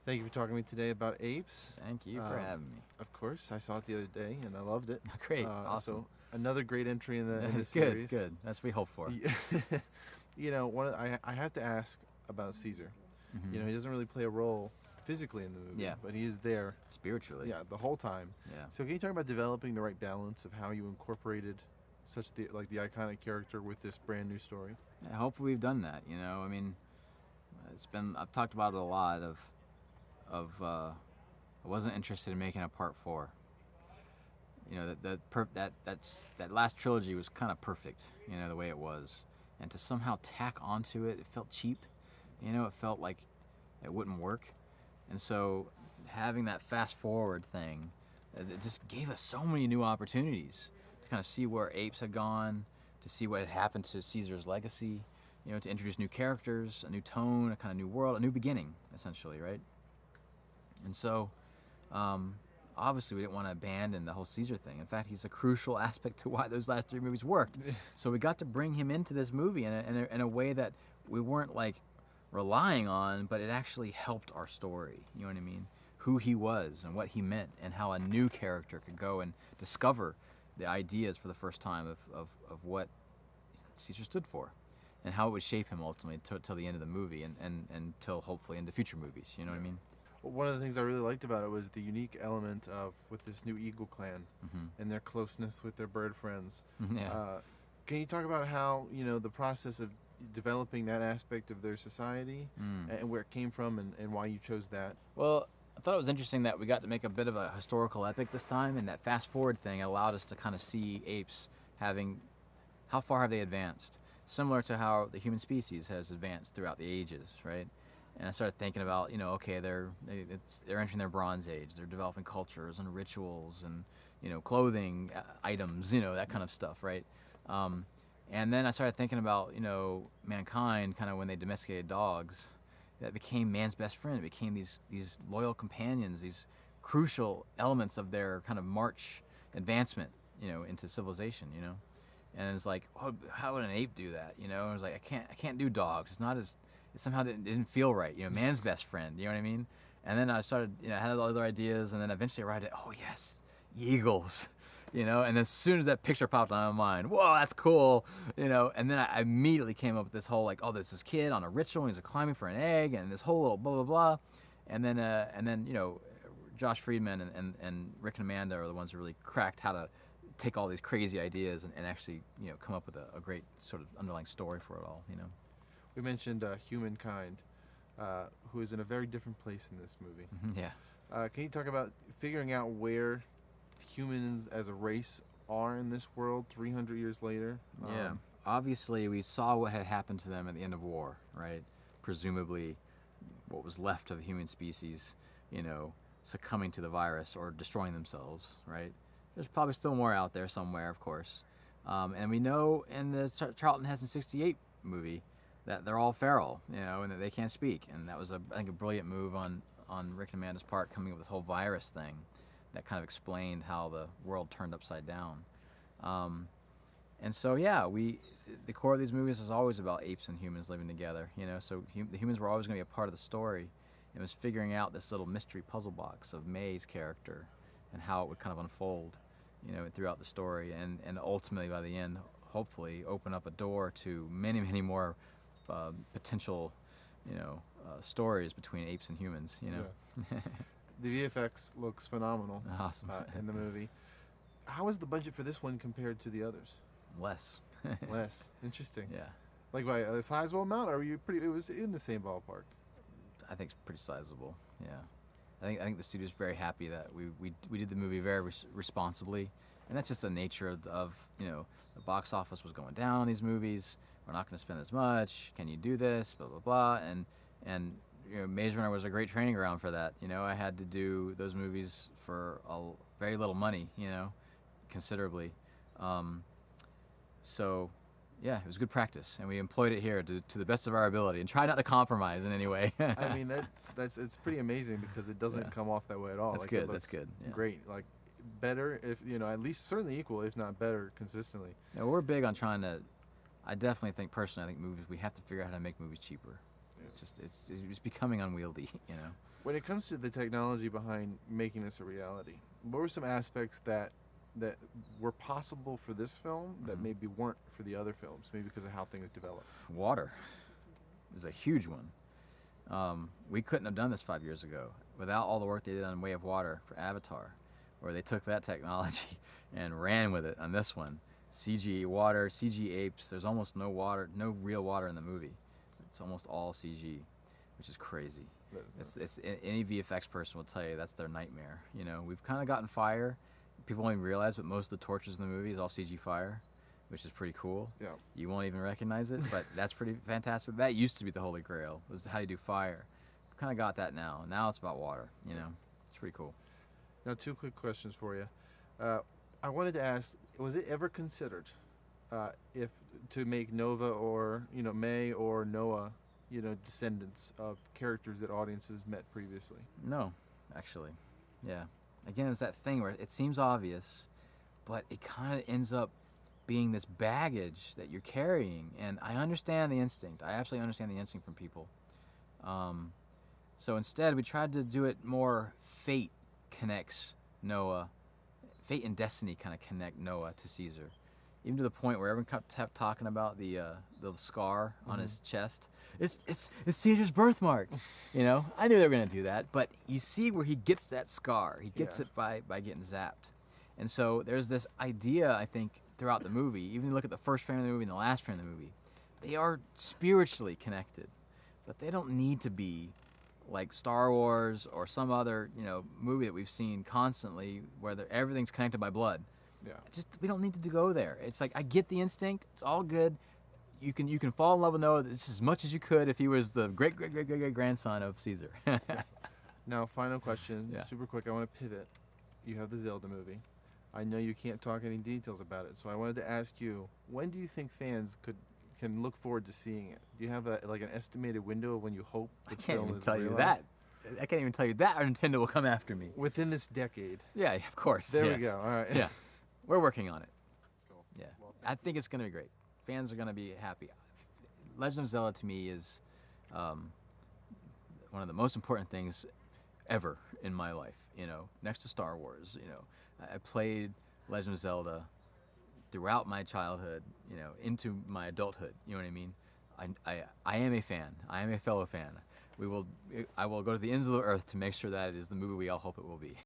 Thank you for talking to me today about Apes. Thank you for having me. Of course, I saw it the other day and I loved it. Great, awesome. So another great entry in the Good, series. good. That's what we hope for. You know, I have to ask about Caesar. Mhm. You know, he doesn't really play a role physically in the movie, Yeah. but he is there. Spiritually. Yeah, the whole time. Yeah. So can you talk about developing the right balance of how you incorporated such the iconic character with this brand new story? Yeah, hopefully we've done that. You know, I mean, I've talked about it a lot. I wasn't interested in making a part 4. You know, that last trilogy was kind of perfect. You know, the way it was, and to somehow tack onto it, it felt cheap. You know, it felt like it wouldn't work. And so having that fast forward thing, it just gave us so many new opportunities to kind of see where Apes had gone, to see what had happened to Caesar's legacy, you know, to introduce new characters, a new tone, a kind of new world, a new beginning, essentially, right? And so, obviously we didn't want to abandon the whole Caesar thing. In fact, he's a crucial aspect to why those last 3 movies worked. So we got to bring him into this movie in a way that we weren't like relying on, but it actually helped our story. You know what I mean? Who he was and what he meant, and how a new character could go and discover the ideas for the first time of what Caesar stood for, and how it would shape him ultimately till the end of the movie, and till hopefully into future movies. You know what I mean? One of the things I really liked about it was the unique element of with this new Eagle clan and their closeness with their bird friends. Yeah. Can you talk about how, you know, the process of developing that aspect of their society and where it came from and why you chose that? Well, I thought it was interesting that we got to make a bit of a historical epic this time, and that fast forward thing allowed us to kind of see apes having, how far have they advanced? Similar to how the human species has advanced throughout the ages, right? And I started thinking about, you know, okay, they're entering their Bronze Age. They're developing cultures and rituals and, you know, clothing items, you know, that kind of stuff, right? And then I started thinking about, you know, mankind, kind of when they domesticated dogs, that became man's best friend. It became these loyal companions, these crucial elements of their kind of march advancement, you know, into civilization, you know. And it's like, oh, how would an ape do that, you know? And I was like, I can't do dogs. It's not as, it somehow didn't feel right, you know, man's best friend, you know what I mean? And then I started, you know, I had other ideas, and then eventually I arrived at, oh yes, eagles, you know. And as soon as that picture popped on my mind, whoa, that's cool, you know. And then I immediately came up with this whole, like, oh, there's this kid on a ritual, and he's climbing for an egg, and this whole little blah blah blah. And then you know, Josh Friedman and Rick and Amanda are the ones who really cracked how to take all these crazy ideas and actually, you know, come up with a great sort of underlying story for it all, you know. We mentioned humankind, who is in a very different place in this movie. Yeah. Can you talk about figuring out where humans as a race are in this world 300 years later? Yeah. Obviously, we saw what had happened to them at the end of war, right? Presumably, what was left of the human species, you know, succumbing to the virus or destroying themselves, right? There's probably still more out there somewhere, of course. And we know in the Charlton Heston 68 movie that they're all feral, you know, and that they can't speak. And that was, I think, a brilliant move on Rick and Amanda's part, coming up with this whole virus thing that kind of explained how the world turned upside down. And so, yeah, the core of these movies is always about apes and humans living together, you know. So the humans were always going to be a part of the story. It was figuring out this little mystery puzzle box of May's character and how it would kind of unfold, you know, throughout the story, and ultimately by the end, hopefully, open up a door to many, many more potential, you know, stories between apes and humans, you know. Yeah. The VFX looks phenomenal. Awesome. In the movie. How is the budget for this one compared to the others? Less. Less. Interesting. Yeah. Like by a sizable amount, or were you pretty? It was in the same ballpark. I think it's pretty sizable. Yeah. I think the studio's very happy that we did the movie very responsibly, and that's just the nature of you know, the box office was going down on these movies. We're not going to spend as much. Can you do this? Blah blah blah. And you know, Maze Runner was a great training ground for that. You know, I had to do those movies for very little money. You know, considerably. So, yeah, it was good practice, and we employed it here to the best of our ability, and try not to compromise in any way. I mean, that's it's pretty amazing because it doesn't come off that way at all. That's like, good. That's good. Yeah. Great. Like better, if you know, at least certainly equal, if not better, consistently. Yeah, we're big on trying to. I definitely think personally, I think movies, we have to figure out how to make movies cheaper. It's becoming unwieldy, you know. When it comes to the technology behind making this a reality, what were some aspects that were possible for this film that maybe weren't for the other films, maybe because of how things developed? Water is a huge one. We couldn't have done this 5 years ago without all the work they did on Way of Water for Avatar, where they took that technology and ran with it on this one. CG water, CG apes. There's almost no water, no real water in the movie. It's almost all CG, which is crazy. Any VFX person will tell you that's their nightmare. You know, we've kind of gotten fire. People won't even realize, but most of the torches in the movie is all CG fire, which is pretty cool. Yeah. You won't even recognize it, but that's pretty fantastic. That used to be the Holy Grail, was how you do fire. We've kind of got that now. Now it's about water, you know. It's pretty cool. Now, 2 quick questions for you. I wanted to ask, was it ever considered if to make Nova or, you know, May or Noah, you know, descendants of characters that audiences met previously? No, actually. Yeah. Again, it's that thing where it seems obvious, but it kind of ends up being this baggage that you're carrying. And I understand the instinct. I absolutely understand the instinct from people. So instead, we tried to do it more fate connects Noah. Fate and destiny kind of connect Noah to Caesar. Even to the point where everyone kept talking about the scar on his chest. It's Caesar's birthmark. You know, I knew they were going to do that, but you see where he gets that scar. He gets it by getting zapped. And so there's this idea, I think, throughout the movie. Even if you look at the first frame of the movie and the last frame of the movie, they are spiritually connected, but they don't need to be like Star Wars or some other, you know, movie that we've seen constantly where everything's connected by blood. Yeah. We don't need to go there. It's like, I get the instinct. It's all good. You can fall in love with Noah just as much as you could if he was the great grandson of Caesar. Now, final question, Yeah. super quick. I want to pivot. You have the Zelda movie. I know you can't talk any details about it, so I wanted to ask you, when do you think fans can look forward to seeing it? Do you have an estimated window of when you hope the I can't film even is tell you realized? that. I can't even tell you that, or Nintendo will come after me. Within this decade. Yeah, of course. There yes. we go. All right. Yeah, we're working on it. Cool. Yeah, Well, I think it's going to be great. Fans are going to be happy. Legend of Zelda to me is one of the most important things ever in my life. You know, next to Star Wars. You know, I played Legend of Zelda throughout my childhood. You know, into my adulthood. You know what I mean? I am a fan. I am a fellow fan. I will go to the ends of the earth to make sure that it is the movie we all hope it will be.